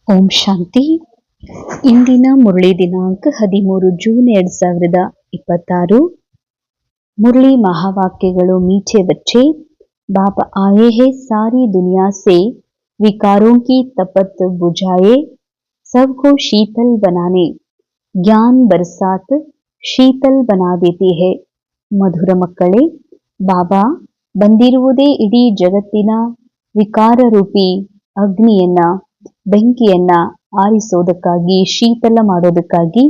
ಓಂ ಶಾಂತಿ. ಇಂದಿನ ಮುರಳಿ ದಿನಾಂಕ 13 ಜೂನ್ 2026. मुरली महावाक्यಗಳು मीठे बच्चे, बाप आए हैं सारी दुनिया से विकारों की तपत बुझाए, सबको शीतल बनाने, ज्ञान बरसात शीतल बना देती है. ಮಧುರ ಮಕ್ಕಳೇ, ಬಾಬಾ ಬಂದಿರುವುದೇ ಇಡೀ ಜಗತ್ತಿನ ವಿಕಾರ ರೂಪಿ ಅಗ್ನಿಯನ್ನ, ಬೆಂಕಿಯನ್ನ ಆರಿಸೋದಕ್ಕಾಗಿ, ಶೀತಲ ಮಾಡೋದಕ್ಕಾಗಿ.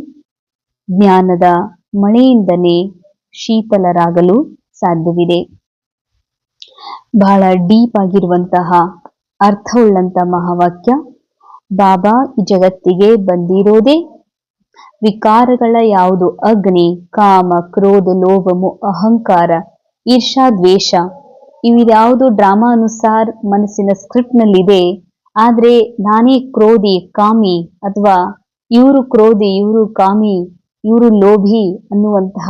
ಜ್ಞಾನದ ಮಳೆಯಿಂದನೇ ಶೀತಲರಾಗಲು ಸಾಧ್ಯವಿದೆ. ಬಹಳ ಡೀಪ್ ಆಗಿರುವಂತಹ ಅರ್ಥವುಳ್ಳಂತ ಮಹಾವಾಕ್ಯ. ಬಾಬಾ ಈ ಜಗತ್ತಿಗೆ ಬಂದಿರೋದೇ ವಿಕಾರಗಳ ಯಾವುದು ಅಗ್ನಿ, ಕಾಮ, ಕ್ರೋಧ, ಲೋಭ, ಅಹಂಕಾರ, ಈರ್ಷಾ, ದ್ವೇಷ, ಇವ್ಯಾವುದು ಡ್ರಾಮಾ ಅನುಸಾರ ಮನಸ್ಸಿನ ಸ್ಕ್ರಿಪ್ಟ್ ನಲ್ಲಿದೆ. ಆದ್ರೆ ನಾನೇ ಕ್ರೋಧಿ, ಕಾಮಿ, ಅಥವಾ ಇವರು ಕ್ರೋಧಿ, ಇವರು ಕಾಮಿ, ಇವರು ಲೋಭಿ ಅನ್ನುವಂತಹ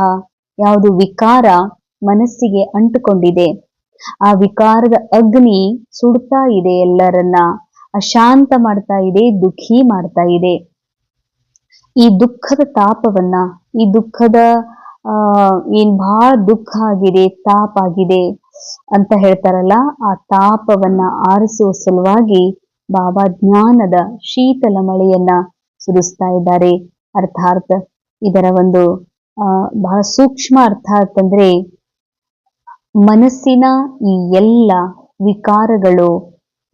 ಯಾವುದು ವಿಕಾರ ಮನಸ್ಸಿಗೆ ಅಂಟುಕೊಂಡಿದೆ, ಆ ವಿಕಾರದ ಅಗ್ನಿ ಸುಡ್ತಾ ಇದೆ, ಎಲ್ಲರನ್ನ ಅಶಾಂತ ಮಾಡ್ತಾ ಇದೆ, ದುಃಖಿ ಮಾಡ್ತಾ ಇದೆ. ಈ ದುಃಖದ ತಾಪವನ್ನ, ಈ ದುಃಖದ ಏನ್ ಬಹಳ ದುಃಖ ಆಗಿದೆ, ತಾಪ ಆಗಿದೆ ಅಂತ ಹೇಳ್ತಾರಲ್ಲ, ಆ ತಾಪವನ್ನ ಆರಿಸುವ ಸಲುವಾಗಿ ಬಾಬಾ ಜ್ಞಾನದ ಶೀತಲ ಮಳೆಯನ್ನ ಸುರಿಸ್ತಾ ಇದ್ದಾರೆ. ಅರ್ಥಾತ್ ಇದರ ಒಂದು ಬಹಳ ಸೂಕ್ಷ್ಮ ಅರ್ಥ ಅಂತಂದ್ರೆ, ಮನಸ್ಸಿನ ಈ ಎಲ್ಲ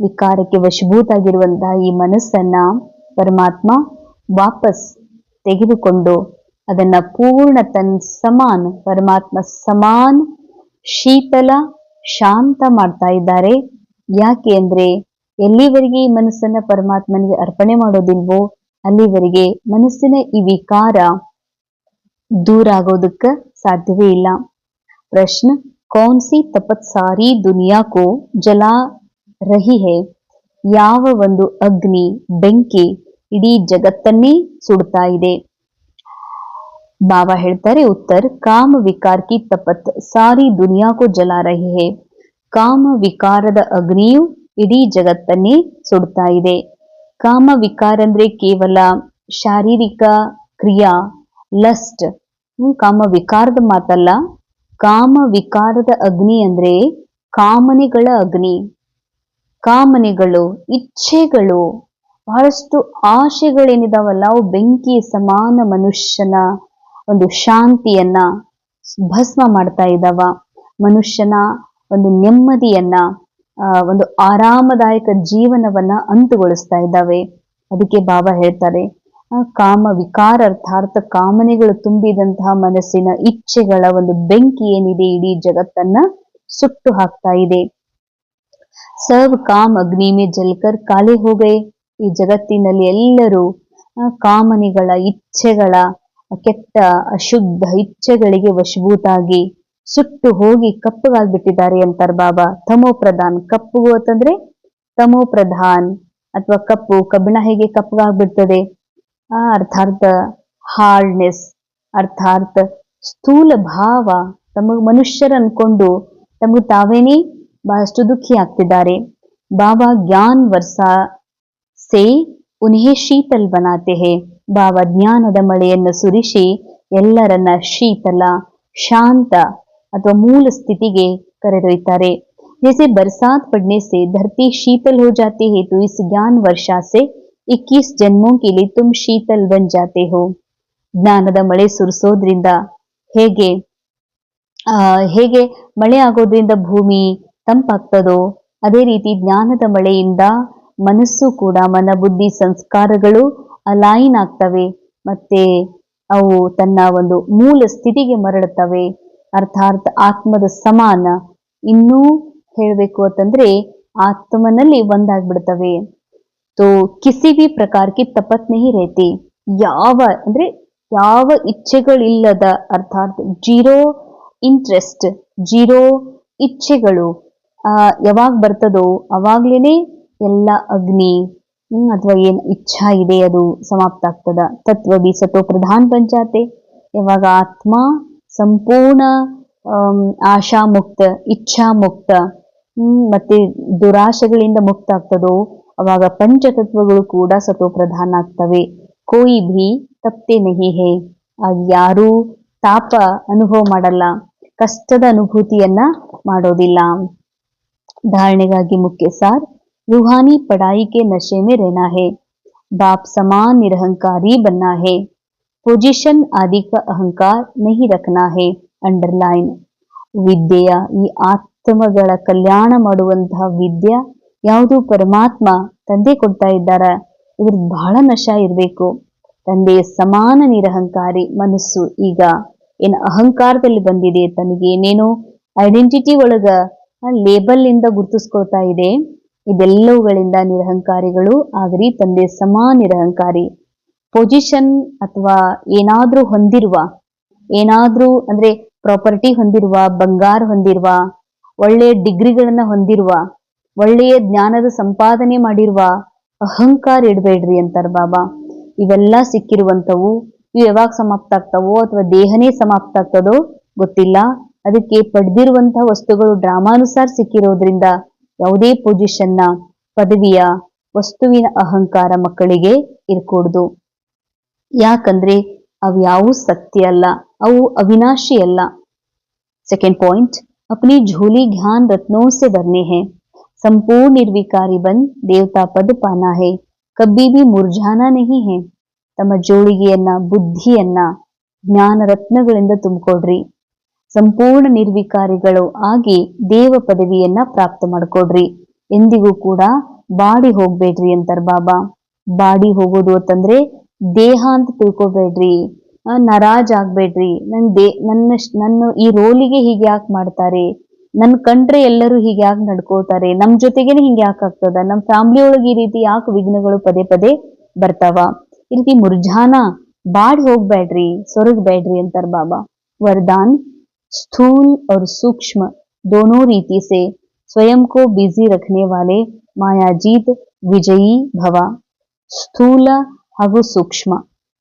ವಿಕಾರಕ್ಕೆ ವಶಭೂತ ಆಗಿರುವಂತಹ ಈ ಮನಸ್ಸನ್ನ ಪರಮಾತ್ಮ ವಾಪಸ್ ತೆಗೆದುಕೊಂಡು ಅದನ್ನ ಪೂರ್ಣ ಸಮಾನ, ಪರಮಾತ್ಮ ಸಮಾನ ಶೀತಲ ಶಾಂತ ಮಾಡ್ತಾ ಇದ್ದಾರೆ. ಯಾಕೆ ಅಂದ್ರೆ, ಎಲ್ಲಿವರೆಗೆ ಈ ಮನಸ್ಸನ್ನ ಪರಮಾತ್ಮನಿಗೆ ಅರ್ಪಣೆ ಮಾಡೋದಿಲ್ವೋ ಅಲ್ಲಿವರೆಗೆ ಮನಸ್ಸಿನ ಈ ವಿಕಾರ ದೂರ ಆಗೋದಕ್ಕೆ ಸಾಧ್ಯವೇ ಇಲ್ಲ. ಪ್ರಶ್ನೆ, ಕೌನ್ ಸಿ ತಪತ್ ಸಾರಿ ದುನಿಯಾ ಕೋ ಜಲಾ ರಹಿ ಹೈ? ಯಾವ ಒಂದು ಅಗ್ನಿ, ಬೆಂಕಿ ಇಡೀ ಜಗತ್ತನ್ನೇ ಸುಡ್ತಾ ಇದೆ? ಬಾಬಾ ಹೇಳ್ತಾರೆ ಉತ್ತರ, ಕಾಮ ವಿಕಾರ ಕಿ ತಪತ್ ಸಾರಿ ದುನಿಯಾ ಕೋ ಜಲಾ ರಹಿ ಹೈ. ಕಾಮ ವಿಕಾರದ ಅಗ್ನಿಯು ಇಡೀ ಜಗತ್ತನ್ನೇ ಸುಡ್ತಾ ಇದೆ. ಕಾಮ ವಿಕಾರ ಅಂದ್ರೆ ಕೇವಲ ಶಾರೀರಿಕ ಕ್ರಿಯಾ, ಲಸ್ಟ್, ಕಾಮ ವಿಕಾರದ ಮಾತಲ್ಲ. ಕಾಮ ವಿಕಾರದ ಅಗ್ನಿ ಅಂದ್ರೆ ಕಾಮನೆಗಳ ಅಗ್ನಿ. ಕಾಮನೆಗಳು, ಇಚ್ಛೆಗಳು, ಬಹಳಷ್ಟು ಆಶೆಗಳೇನಿದಾವಲ್ಲ, ಅವು ಬೆಂಕಿ ಸಮಾನ ಮನುಷ್ಯನ ಒಂದು ಶಾಂತಿಯನ್ನ ಭಸ್ಮ ಮಾಡ್ತಾ ಇದ್ದಾವ. ಮನುಷ್ಯನ ಒಂದು ನೆಮ್ಮದಿಯನ್ನ, ಒಂದು ಆರಾಮದಾಯಕ ಜೀವನವನ್ನ ಅಂತುಗೊಳಿಸ್ತಾ ಇದ್ದಾವೆ. ಅದಕ್ಕೆ ಬಾಬಾ ಹೇಳ್ತಾರೆ, ಕಾಮ ವಿಕಾರ ಅರ್ಥಾತ್ ಕಾಮನೆಗಳು ತುಂಬಿದಂತಹ ಮನಸ್ಸಿನ ಇಚ್ಛೆಗಳ ಒಂದು ಬೆಂಕಿ ಏನಿದೆ ಇಡೀ ಜಗತ್ತನ್ನ ಸುಟ್ಟು ಹಾಕ್ತಾ ಇದೆ. ಸಬ್ ಕಾಮ್ ಅಗ್ನಿ ಮೇ ಜಲ್ಕರ್ ಕಾಲೆ ಹೋಗೇ. ಈ ಜಗತ್ತಿನಲ್ಲಿ ಎಲ್ಲರೂ ಕಾಮನೆಗಳ, ಇಚ್ಛೆಗಳ, ಕೆಟ್ಟ ಅಶುದ್ಧ ಇಚ್ಛೆಗಳಿಗೆ ವಶಭೂತಾಗಿ ಸುಟ್ಟು ಹೋಗಿ ಕಪ್ಪಗಾಗ್ಬಿಟ್ಟಿದ್ದಾರೆ ಅಂತಾರೆ ಬಾಬಾ. ತಮೋ ಪ್ರಧಾನ್, ಕಪ್ಪು ಅಂತಂದ್ರೆ ತಮೋ ಪ್ರಧಾನ್, ಅಥವಾ ಕಪ್ಪು, ಕಬ್ಬಿಣ ಹೇಗೆ ಕಪ್ಪಗಾಗ್ಬಿಡ್ತದೆ, ಅರ್ಥಾತ್ ಹಾರ್ಡ್ನೆಸ್, ಅರ್ಥಾತ್ ಸ್ಥೂಲ ಭಾವ, ತಮಗ್ ಮನುಷ್ಯರ ಅನ್ಕೊಂಡು ತಮಗ್ ತಾವೇನೇ ಬಹಳಷ್ಟು ದುಃಖಿ ಆಗ್ತಿದ್ದಾರೆ. ಬಾಬಾ ಜ್ಞಾನ್ ವರ್ಷಾ ಸೇ ಉನ್ಹೇ ಶೀತಲ್ ಬನಾತೆ ಹೇ. ಬಾಬಾ ಜ್ಞಾನದ ಮಳೆಯನ್ನು ಸುರಿಸಿ ಎಲ್ಲರನ್ನ ಶೀತಲ, ಶಾಂತ ಅಥವಾ ಮೂಲ ಸ್ಥಿತಿಗೆ ಕರೆದೊಯ್ತಾರೆ. जैसे बरसात पड़ने से धरती शीतल हो जाती है, तो इस ज्ञान वर्षा से 21 जन्मों के लिए तुम शीतल बन जाते हो. ಜ್ಞಾನದ ಮಳೆ ಸುರಿಸೋದ್ರಿಂದ ಹೇಗೆ ಮಳೆ ಆಗೋದ್ರಿಂದ ಭೂಮಿ ತಂಪಾಗ್ತದೋ, ಅದೇ ರೀತಿ ಜ್ಞಾನದ ಮಳೆಯಿಂದ ಮನಸ್ಸು ಕೂಡ, ಮನ, ಬುದ್ಧಿ, ಸಂಸ್ಕಾರಗಳು ಅಲೈನ್ ಆಗ್ತವೆ, ಮತ್ತೆ ಅವು ತನ್ನ ಒಂದು ಮೂಲ ಸ್ಥಿತಿಗೆ ಮರಳುತ್ತವೆ. ಅರ್ಥಾತ್ ಆತ್ಮದ ಸಮಾನ, ಇನ್ನೂ ಹೇಳಬೇಕು ಅಂತಂದ್ರೆ ಆತ್ಮನಲ್ಲಿ ಒಂದಾಗ್ಬಿಡ್ತವೆ. ತೋ ಕಿಸಿ ಬಿ ಪ್ರಕಾರಕ್ಕೆ ತಪತ್ ನಹಿ ರೇತಿ. ಯಾವ ಇಚ್ಛೆಗಳಿಲ್ಲದ, ಅರ್ಥಾತ್ ಜೀರೋ ಇಂಟ್ರೆಸ್ಟ್, ಜೀರೋ ಇಚ್ಛೆಗಳು ಯಾವಾಗ ಬರ್ತದೋ ಅವಾಗ್ಲೇನೆ ಎಲ್ಲ ಅಗ್ನಿ ಅಥವಾ ಏನ್ ಇಚ್ಛಾ ಇದೆ ಅದು ಸಮಾಪ್ತ ಆಗ್ತದ. ತತ್ವ ಬಿ ಸತೋ ಪ್ರಧಾನ ಪಂಚಾತೆ. ಯಾವಾಗ ಆತ್ಮ ಸಂಪೂರ್ಣ ಆಶಾ ಮುಕ್ತ, ಇಚ್ಛಾ ಮುಕ್ತ, ಮತ್ತೆ ದುರಾಶೆಗಳಿಂದ ಮುಕ್ತ ಆಗ್ತದೋ ಅವಾಗ ಪಂಚತತ್ವಗಳು ಕೂಡ ಸತೋಪ್ರಧಾನ ಆಗ್ತವೆ. ಕೋಯಿ ಭಿ ತಪ್ತೆ ನಹಿ ಹೇ, ಆಗ ಯಾರೂ ತಾಪ ಅನುಭವ ಮಾಡಲ್ಲ, ಕಷ್ಟದ ಅನುಭೂತಿಯನ್ನ ಮಾಡೋದಿಲ್ಲ. धारणे मुख्य सार, रूहानी पढ़ाई के नशे में रहना है, बाप समान निरहंकारी बनना है, पोजीशन आदि का अहंकार नहीं रखना है. अंडरलाइन. ವಿದ್ಯೆಯ ಈ ಆತ್ಮಗಳ ಕಲ್ಯಾಣ ಮಾಡುವಂತಹ ವಿದ್ಯೆ ಯಾವುದು ಪರಮಾತ್ಮ ತಂದೆ ಕೊಡ್ತಾ ಇದ್ದಾರೆ, ಇದ್ರ ಬಹಳ ನಶ ಇರಬೇಕು. ತಂದೆಯ ಸಮಾನ ನಿರಹಂಕಾರಿ ಮನಸ್ಸು ಈಗ ಏನು ಅಹಂಕಾರದಲ್ಲಿ ಬಂದಿದೆ, ತನಗೆ ಏನೇನೋ ಐಡೆಂಟಿಟಿ ಒಳಗ ಲೇಬಲ್ ಇಂದ ಗುರುತಿಸ್ಕೊಳ್ತಾ ಇದೆ, ಇದೆಲ್ಲವುಗಳಿಂದ ನಿರಹಂಕಾರಿಗಳು ಆಗ್ರಿ. ತಂದೆ ಸಮಾನ ನಿರಹಂಕಾರಿ. ಪೊಸಿಷನ್ ಅಥವಾ ಏನಾದ್ರೂ ಹೊಂದಿರುವ, ಏನಾದ್ರೂ ಅಂದ್ರೆ ಪ್ರಾಪರ್ಟಿ ಹೊಂದಿರುವ, ಬಂಗಾರ ಹೊಂದಿರುವ, ಒಳ್ಳೆಯ ಡಿಗ್ರಿಗಳನ್ನ ಹೊಂದಿರುವ, ಒಳ್ಳೆಯ ಜ್ಞಾನದ ಸಂಪಾದನೆ ಮಾಡಿರುವ ಅಹಂಕಾರ ಇಡಬೇಡ್ರಿ ಅಂತಾರ ಬಾಬಾ. ಇವೆಲ್ಲ ಸಿಕ್ಕಿರುವಂತವು ಇವು ಯಾವಾಗ ಸಮಾಪ್ತ ಆಗ್ತಾವೋ ಅಥವಾ ದೇಹನೇ ಸಮಾಪ್ತ ಆಗ್ತದೋ ಗೊತ್ತಿಲ್ಲ. ಅದಕ್ಕೆ ಪಡೆದಿರುವಂತಹ ವಸ್ತುಗಳು ಡ್ರಾಮಾನುಸಾರ ಸಿಕ್ಕಿರೋದ್ರಿಂದ ಯಾವುದೇ ಪೊಸಿಷನ್ನ, ಪದವಿಯ, ವಸ್ತುವಿನ ಅಹಂಕಾರ ಮಕ್ಕಳಿಗೆ ಇರ್ಕೂಡ್ದು. ಯಾಕಂದ್ರೆ ಅವು ಯಾವೂ ಸತ್ಯ ಅಲ್ಲ, ಅವು ಅವಿನಾಶಿ ಅಲ್ಲ. सेकंड पॉइंट, अपनी झोली ज्ञान रत्नों से भरने हैं, संपूर्ण निर्विकारी बन देवता पद पाना है, कभी भी मुरझाना नहीं है. ತಮ್ಮ ಜೋಳಿಗೆಯನ್ನ, ಬುದ್ಧಿಯನ್ನ ಜ್ಞಾನ ರತ್ನಗಳಿಂದ ತುಂಬಿಕೊಡ್ರಿ. ಸಂಪೂರ್ಣ ನಿರ್ವಿಕಾರಿಗಳು ಆಗಿ ದೇವ ಪದವಿಯನ್ನ ಪ್ರಾಪ್ತ ಮಾಡ್ಕೊಡ್ರಿ. ಎಂದಿಗೂ ಕೂಡ ಬಾಡಿ ಹೋಗ್ಬೇಡ್ರಿ ಅಂತಾರ ಬಾಬಾ. ಬಾಡಿ ಹೋಗೋದು ಅಂತಂದ್ರೆ ದೇಹ ಅಂತ ತಿಳ್ಕೊಬೇಡ್ರಿ, ನಾರಾಜ್ ಆಗ್ಬೇಡ್ರಿ. ನನ್ನ ಈ ರೋಲಿಗೆ ಹೀಗೆ ಯಾಕೆ ಮಾಡ್ತಾರೆ, ನನ್ ಕಂಡ್ರೆ ಎಲ್ಲರೂ ಹೀಗೆ ಯಾಕೆ ನಡ್ಕೋತಾರೆ, ನಮ್ ಜೊತೆಗೇನೆ ಹಿಂಗೆ ಯಾಕೆ ಆಗ್ತದ, ನಮ್ ಫ್ಯಾಮಿಲಿ ಒಳಗೆ ಈ ರೀತಿ ಯಾಕೆ ವಿಘ್ನಗಳು ಪದೇ ಪದೇ ಬರ್ತಾವ, ಈ ರೀತಿ ಮುರ್ಜಾನ ಬಾಡಿ ಹೋಗ್ಬೇಡ್ರಿ, ಸೊರಗಬೇಡ್ರಿ ಅಂತಾರ ಬಾಬಾ. वरदान, स्थूल और सूक्ष्म दोनों रीति से स्वयं को बिजी रखने वाले मायाजीत विजयी भव. ಸ್ಥೂಲ ಹಾಗೂ ಸೂಕ್ಷ್ಮ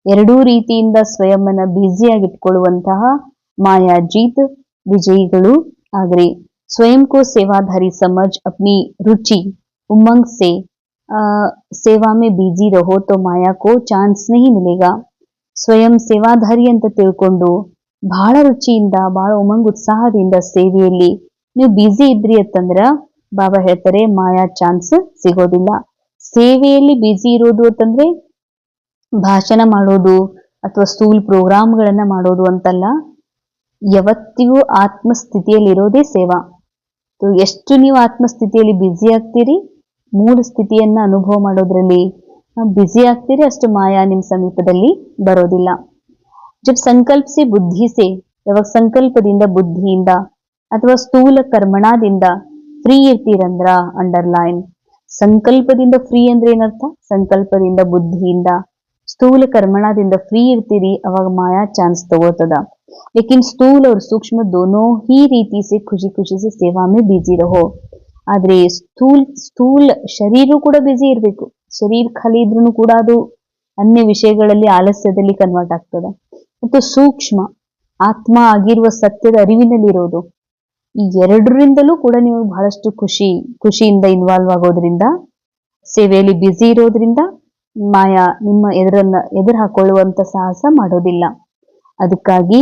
ಎರಡೂ ರೀತಿಯಿಂದ ಸ್ವಯಂನ ಬ್ಯುಸಿಯಾಗಿಟ್ಕೊಳ್ಳುವಂತಹ ಮಾಯಾಜೀತ್ ವಿಜಯಿಗಳು ಆಗ್ರಿ. स्वयं को सेवाधारी समझ अपनी रुचि उमंग से सेवा में बिजी रहो तो माया को चांस नहीं मिलेगा. ಸ್ವಯಂ ಸೇವಾಧಾರಿ ಅಂತ ತಿಳ್ಕೊಂಡು ಬಹಳ ರುಚಿಯಿಂದ, ಬಹಳ ಉಮಂಗ್ ಉತ್ಸಾಹದಿಂದ ಸೇವೆಯಲ್ಲಿ ನೀವು ಬ್ಯುಸಿ ಇದ್ರಿ ಅಂತಂದ್ರ ಬಾಬಾ ಹೇಳ್ತಾರೆ ಮಾಯಾ ಚಾನ್ಸ್ ಸಿಗೋದಿಲ್ಲ. ಸೇವೆಯಲ್ಲಿ ಬ್ಯುಸಿ ಇರೋದು ಅಂತಂದ್ರೆ ಭಾಷಣ ಮಾಡೋದು ಅಥವಾ ಸ್ಥೂಲ್ ಪ್ರೋಗ್ರಾಮ್ಗಳನ್ನ ಮಾಡೋದು ಅಂತಲ್ಲ, ಯಾವತ್ತಿಗೂ ಆತ್ಮಸ್ಥಿತಿಯಲ್ಲಿ ಇರೋದೇ ಸೇವಾ. ಎಷ್ಟು ನೀವು ಆತ್ಮಸ್ಥಿತಿಯಲ್ಲಿ ಬ್ಯುಸಿ ಆಗ್ತೀರಿ, ಮೂಲ ಸ್ಥಿತಿಯನ್ನ ಅನುಭವ ಮಾಡೋದ್ರಲ್ಲಿ ಬ್ಯುಸಿ ಆಗ್ತೀರಿ, ಅಷ್ಟು ಮಾಯಾ ನಿಮ್ ಸಮೀಪದಲ್ಲಿ ಬರೋದಿಲ್ಲ. ಜಬ್ ಸಂಕಲ್ಪ ಸೆ ಬುದ್ಧಿ ಸೆ, ಯಾವಾಗ ಸಂಕಲ್ಪದಿಂದ, ಬುದ್ಧಿಯಿಂದ ಅಥವಾ ಸ್ಥೂಲ ಕರ್ಮಣದಿಂದ ಫ್ರೀ ಇರ್ತೀರಂದ್ರ, ಅಂಡರ್ಲೈನ್. ಸಂಕಲ್ಪದಿಂದ ಫ್ರೀ ಅಂದ್ರೆ ಏನರ್ಥ? ಸಂಕಲ್ಪದಿಂದ, ಬುದ್ಧಿಯಿಂದ, ಸ್ಥೂಲ ಕರ್ಮಣದಿಂದ ಫ್ರೀ ಇರ್ತೀರಿ, ಅವಾಗ ಮಾಯಾ ಚಾನ್ಸ್ ತಗೋತದ. लेकिन स्थूल और सूक्ष्म दोनों ही रीति से खुशी खुशी से सेवा में बिजी रहो. ಆದ್ರೆ ಸ್ಥೂಲ ಶರೀರ ಕೂಡ ಬಿಸಿ ಇರ್ಬೇಕು. ಶರೀರ ಖಾಲಿ ಇದ್ರೂ ಕೂಡ ಅದು ಅನ್ಯ ವಿಷಯಗಳಲ್ಲಿ, ಆಲಸ್ಯದಲ್ಲಿ ಕನ್ವರ್ಟ್ ಆಗ್ತದೆ. ಮತ್ತು ಸೂಕ್ಷ್ಮ ಆತ್ಮ ಆಗಿರುವ ಸತ್ಯದ ಅರಿವಿನಲ್ಲಿರೋದು, ಈ ಎರಡರಿಂದಲೂ ಕೂಡ ನೀವು ಬಹಳಷ್ಟು ಖುಷಿಯಿಂದ ಇನ್ವಾಲ್ವ್ ಆಗೋದ್ರಿಂದ, ಸೇವೆಯಲ್ಲಿ ಬ್ಯುಸಿ ಇರೋದ್ರಿಂದ ಮಾಯಾ ನಿಮ್ಮ ಎದುರು ಹಾಕೊಳ್ಳುವಂತ ಸಾಹಸ ಮಾಡೋದಿಲ್ಲ. ಅದಕ್ಕಾಗಿ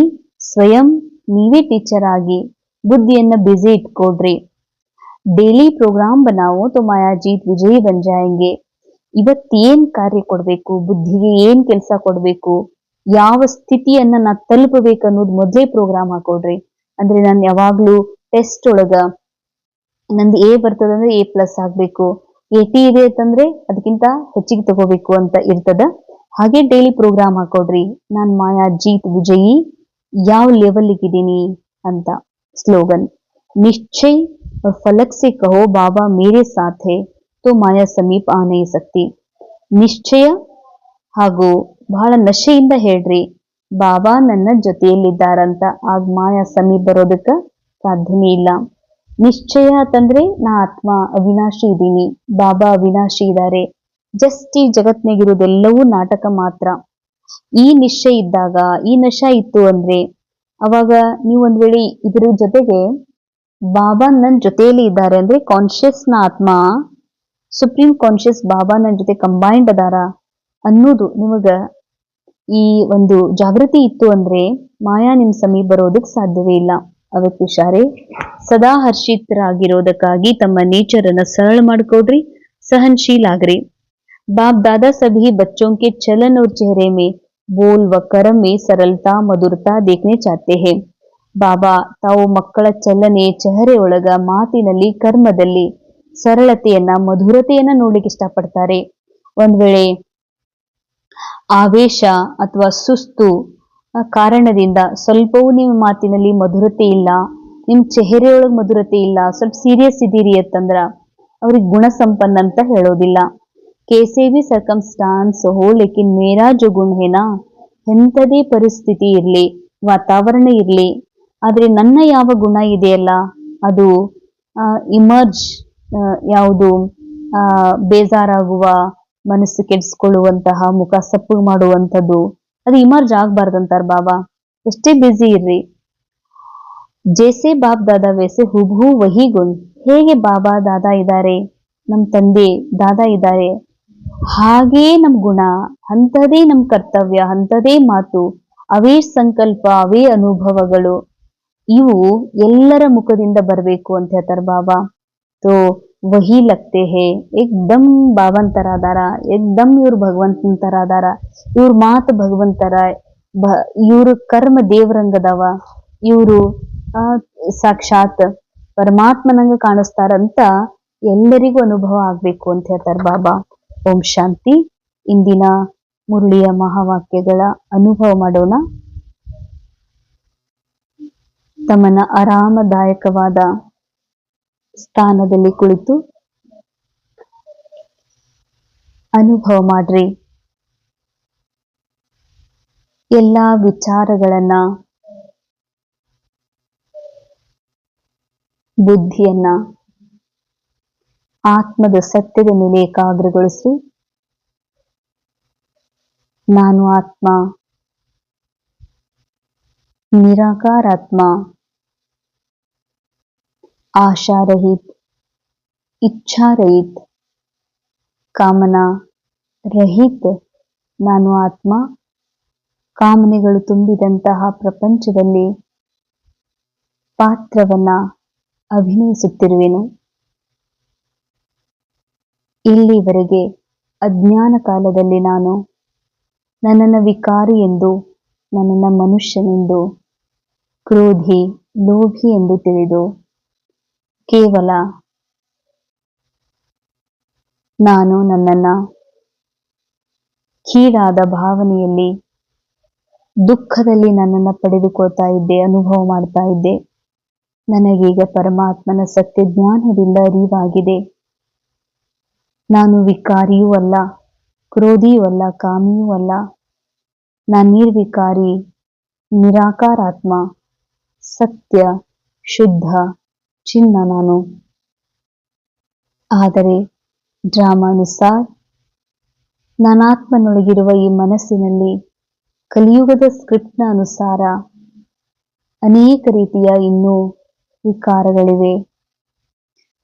ಸ್ವಯಂ ನೀವೇ ಟೀಚರ್ ಆಗಿ ಬುದ್ಧಿಯನ್ನ ಬ್ಯುಸಿ ಇಟ್ಕೊಡ್ರಿ. ಡೈಲಿ ಪ್ರೋಗ್ರಾಮ್ ಬನಾವೋ ತೋ ಮಾಯಾಜೀತ್ ವಿಜಯಿ ಬನ್ ಜಾಯಂಗೆ. ಇವತ್ತೇನ್ ಕಾರ್ಯ ಕೊಡ್ಬೇಕು, ಬುದ್ಧಿಗೆ ಏನ್ ಕೆಲಸ ಕೊಡ್ಬೇಕು, ಯಾವ ಸ್ಥಿತಿಯನ್ನ ನಾ ತಲುಪಬೇಕು ಅನ್ನೋದು ಮೊದಲೇ ಪ್ರೋಗ್ರಾಮ್ ಹಾಕೊಡ್ರಿ. ಅಂದ್ರೆ ನಾನು ಯಾವಾಗ್ಲೂ ಟೆಸ್ಟ್ ಒಳಗ ನಂದು ಎ ಬರ್ತದಂದ್ರೆ A+ ಆಗ್ಬೇಕು, 80 ಇದೆ ಅಂತಂದ್ರೆ ಅದಕ್ಕಿಂತ ಹೆಚ್ಚಿಗೆ ತಗೋಬೇಕು ಅಂತ ಇರ್ತದ. ಹಾಗೆ ಡೈಲಿ ಪ್ರೋಗ್ರಾಮ್ ಹಾಕೊಡ್ರಿ, ನಾನ್ ಮಾಯಾಜೀತ್ ವಿಜಯಿ ಯಾವ ಲೆವೆಲ್ಗಿದ್ದೀನಿ ಅಂತ. ಸ್ಲೋಗನ್, ನಿಶ್ಚಯ और फलक से कहो बाबा मेरे साथ है तो माया समीप आ नहीं सकती. ನಿಶ್ಚಯ ಹಾಗೂ ಬಹಳ ನಶೆಯಿಂದ ಹೇಳ್ರಿ, ಬಾಬಾ ನನ್ನ ಜೊತೆಯಲ್ಲಿದ್ದಾರಂತ, ಆಗ ಮಾಯಾ ಸಮೀಪ ಬರೋದಕ್ಕ ಸಾಧ್ಯನೇ ಇಲ್ಲ. ನಿಶ್ಚಯ ಅಂತಂದ್ರೆ ನಾ ಆತ್ಮ ಅವಿನಾಶಿ ಇದ್ದೀನಿ, ಬಾಬಾ ಅವಿನಾಶಿ ಇದ್ದಾರೆ, ಜಸ್ಟ್ ಈ ಜಗತ್ನಾಗಿರೋದೆಲ್ಲವೂ ನಾಟಕ ಮಾತ್ರ. ಈ ನಿಶ್ಚಯ ಇದ್ದಾಗ, ಈ ನಶ ಇತ್ತು ಅಂದ್ರೆ ಅವಾಗ ನೀವು ಒಂದ್ ವೇಳೆ ಇದ್ರ ಜೊತೆಗೆ ಬಾಬಾ ನನ್ನ ಜೊತೆಯಲ್ಲಿ ಇದ್ದಾರೆ ಅಂದ್ರೆ ಕಾನ್ಶಿಯಸ್ ನ ಆತ್ಮ ಸುಪ್ರೀಂ ಕಾನ್ಶಿಯಸ್ ಬಾಬಾ ನನ್ನ ಜೊತೆ ಕಂಬೈನ್ಡ್ ಅದಾರ ಅನ್ನೋದು ನಿಮಗ ಈ ಒಂದು ಜಾಗೃತಿ ಇತ್ತು ಅಂದ್ರೆ ಮಾಯಾ ನಿಮ್ ಸಮೀಪ ಬರೋದಕ್ ಸಾಧ್ಯವೇ ಇಲ್ಲ. ಅವತ್ತು ಹುಷಾರೇ ಸದಾ ಹರ್ಷಿತರಾಗಿರೋದಕ್ಕಾಗಿ ತಮ್ಮ ನೇಚರ್ ಅನ್ನ ಸರಳ ಮಾಡ್ಕೊಡ್ರಿ, सहनशील ಆಗ್ರಿ. बाप दादा सभी बच्चों के चलन और चेहरे में बोल व कर्म में सरलता मधुरता देखने चाहते हैं. ಬಾಬಾ ತಾವು ಮಕ್ಕಳ ಚಲನೆ ಚೆಹರೆ ಒಳಗ ಮಾತಿನಲ್ಲಿ ಕರ್ಮದಲ್ಲಿ ಸರಳತೆಯನ್ನ ಮಧುರತೆಯನ್ನ ನೋಡ್ಲಿಕ್ಕೆ ಇಷ್ಟಪಡ್ತಾರೆ. ಒಂದ್ ವೇಳೆ ಆವೇಶ ಅಥವಾ ಸುಸ್ತು ಕಾರಣದಿಂದ ಸ್ವಲ್ಪವೂ ನಿಮ್ಮ ಮಾತಿನಲ್ಲಿ ಮಧುರತೆ ಇಲ್ಲ, ನಿಮ್ ಚೆಹರೆಯೊಳಗ್ ಮಧುರತೆ ಇಲ್ಲ, ಸ್ವಲ್ಪ ಸೀರಿಯಸ್ ಇದೀರಿ ಅಂತಂದ್ರ ಅವ್ರಿಗೆ ಗುಣ ಸಂಪನ್ನ ಅಂತ ಹೇಳೋದಿಲ್ಲ. कैसे भी ಸರ್ಕಮ್ಸ್ಟಾನ್ಸ್ हो लेकिन मेरा जो गुण है ना, ಎಂಥದೇ ಪರಿಸ್ಥಿತಿ ಇರ್ಲಿ ವಾತಾವರಣ ಇರ್ಲಿ, ಆದ್ರೆ ನನ್ನ ಯಾವ ಗುಣ ಇದೆಯಲ್ಲ ಅದು ಇಮರ್ಜ್ ಯಾವುದು ಬೇಜಾರಾಗುವ, ಮನಸ್ಸು ಕೆಡಿಸ್ಕೊಳ್ಳುವಂತಹ, ಮುಖ ಸಪ್ಪು ಮಾಡುವಂಥದ್ದು ಅದು ಇಮರ್ಜ್ ಆಗ್ಬಾರ್ದಂತಾರ ಬಾಬಾ. ಎಷ್ಟೇ ಬ್ಯುಸಿ ಇರ್ರಿ, ಜೇಸೆ ಬಾಪ್ ದಾದಾ ವೇಸೆ ಹುಬಹು ವಹಿ ಗುಣ್. ಹೇಗೆ ಬಾಬಾ ದಾದಾ ಇದ್ದಾರೆ, ನಮ್ ತಂದೆ ದಾದಾ ಇದ್ದಾರೆ, ಹಾಗೇ ನಮ್ ಗುಣ, ಅಂಥದೇ ನಮ್ ಕರ್ತವ್ಯ, ಅಂಥದೇ ಮಾತು, ಅವೇ ಸಂಕಲ್ಪ, ಅವೇ ಅನುಭವಗಳು, ಇವು ಎಲ್ಲರ ಮುಖದಿಂದ ಬರಬೇಕು ಅಂತ ಹೇಳ್ತಾರೆ ಬಾಬಾ. ತೋ ವಹಿ ಲಗ್ತೆ ಹೇ ಏಕ್ದಮ್ ಬಾಬನ್ ತರ ಅದಾರ, ಏಕ್ದಮ್ ಇವ್ರು ಭಗವಂತನ ತರ ಅದಾರ, ಇವ್ರ ಮಾತು ಭಗವಂತರ, ಇವ್ರ ಕರ್ಮ ದೇವರಂಗದವ, ಇವರು ಸಾಕ್ಷಾತ್ ಪರಮಾತ್ಮನಂಗ ಕಾಣಿಸ್ತಾರಂತ ಎಲ್ಲರಿಗೂ ಅನುಭವ ಆಗ್ಬೇಕು ಅಂತ ಹೇಳ್ತಾರೆ ಬಾಬಾ. ಓಂ ಶಾಂತಿ. ಇಂದಿನ ಮುರಳಿಯ ಮಹಾವಾಕ್ಯಗಳ ಅನುಭವ ಮಾಡೋಣ. ತಮ್ಮನ್ನ ಆರಾಮದಾಯಕವಾದ ಸ್ಥಾನದಲ್ಲಿ ಕುಳಿತು ಅನುಭವ ಮಾಡ್ರಿ. ಎಲ್ಲಾ ವಿಚಾರಗಳನ್ನ, ಬುದ್ಧಿಯನ್ನ ಆತ್ಮದ ಸತ್ಯದ ಮೇಲೆ ಏಕಾಗ್ರಗೊಳಿಸಿ, ನಾನು ಆತ್ಮ, ನಿರಾಕಾರ ಆತ್ಮ, ಆಶಾ ರಹಿತ್, ಇಚ್ಛಾ ರಹಿತ್, ಕಾಮನಾ ರಹಿತ್ ನಾನು ಆತ್ಮ, ಕಾಮನೆಗಳು ತುಂಬಿದಂತಹ ಪ್ರಪಂಚದಲ್ಲಿ ಪಾತ್ರವನ್ನ ಅಭಿನಯಿಸುತ್ತಿರುವೆನು. ಇಲ್ಲಿವರೆಗೆ ಅಜ್ಞಾನ ಕಾಲದಲ್ಲಿ ನಾನು ನನ್ನನ್ನು ವಿಕಾರಿ ಎಂದು, ನನ್ನನ್ನು ಮನುಷ್ಯನೆಂದು, ಕ್ರೋಧಿ, ಲೋಭಿ ಎಂದು ತಿಳಿದು ಕೇವಲ ನಾನು ನನ್ನನ್ನ ಕೀಳಾದ ಭಾವನೆಯಲ್ಲಿ, ದುಃಖದಲ್ಲಿ ನನ್ನನ್ನು ಪಡೆದುಕೊಳ್ತಾ ಇದ್ದೆ, ಅನುಭವ ಮಾಡ್ತಾ ಇದ್ದೆ. ನನಗೀಗ ಪರಮಾತ್ಮನ ಸತ್ಯ ಜ್ಞಾನದಿಂದ ಅರಿವಾಗಿದೆ. ನಾನು ವಿಕಾರಿಯೂ ಅಲ್ಲ, ಕ್ರೋಧಿಯೂ ಅಲ್ಲ, ಕಾಮಿಯೂ ಅಲ್ಲ, ನಾನು ನಿರ್ವಿಕಾರಿ, ನಿರಾಕಾರಾತ್ಮ, ಸತ್ಯ, ಶುದ್ಧ ಚಿನ್ನ ನಾನು. ಆದರೆ ಡ್ರಾಮಾನುಸಾರ ನಾನಾತ್ಮನೊಳಗಿರುವ ಈ ಮನಸ್ಸಿನಲ್ಲಿ ಕಲಿಯುಗದ ಸ್ಕ್ರಿಪ್ಟ್ನ ಅನುಸಾರ ಅನೇಕ ರೀತಿಯ ಇನ್ನೂ ವಿಕಾರಗಳಿವೆ,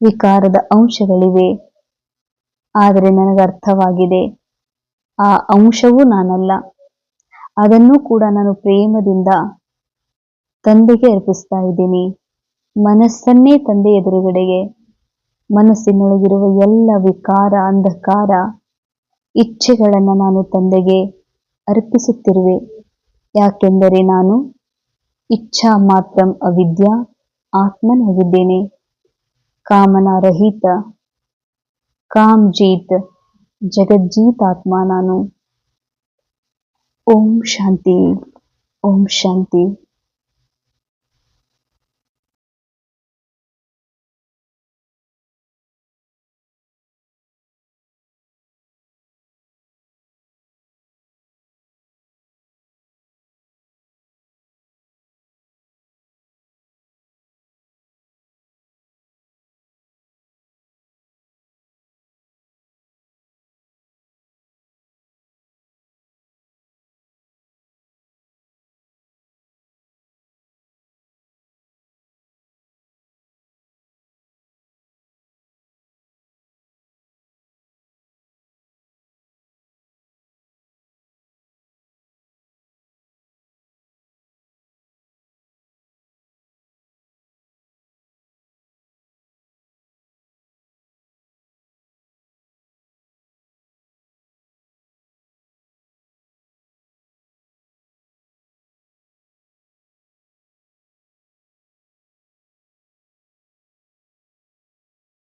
ವಿಕಾರದ ಅಂಶಗಳಿವೆ. ಆದರೆ ನನಗರ್ಥವಾಗಿದೆ, ಆ ಅಂಶವೂ ನಾನಲ್ಲ. ಅದನ್ನೂ ಕೂಡ ನಾನು ಪ್ರೇಮದಿಂದ ತಂದೆಗೆ ಅರ್ಪಿಸ್ತಾ ಇದ್ದೀನಿ. ಮನಸ್ಸನ್ನೇ ತಂದೆ ಎದುರುಗಡೆಗೆ, ಮನಸ್ಸಿನೊಳಗಿರುವ ಎಲ್ಲ ವಿಕಾರ, ಅಂಧಕಾರ, ಇಚ್ಛೆಗಳನ್ನು ನಾನು ತಂದೆಗೆ ಅರ್ಪಿಸುತ್ತಿರುವೆ. ಯಾಕೆಂದರೆ ನಾನು ಇಚ್ಛಾ ಮಾತ್ರಂ ಅವಿದ್ಯಾ ಆತ್ಮನಾಗಿದ್ದೇನೆ. ಕಾಮನಾ ರಹಿತ, ಕಾಮ್ ಜೀತ್, ಜಗಜ್ಜೀತ್ ಆತ್ಮ ನಾನು. ಓಂ ಶಾಂತಿ, ಓಂ ಶಾಂತಿ.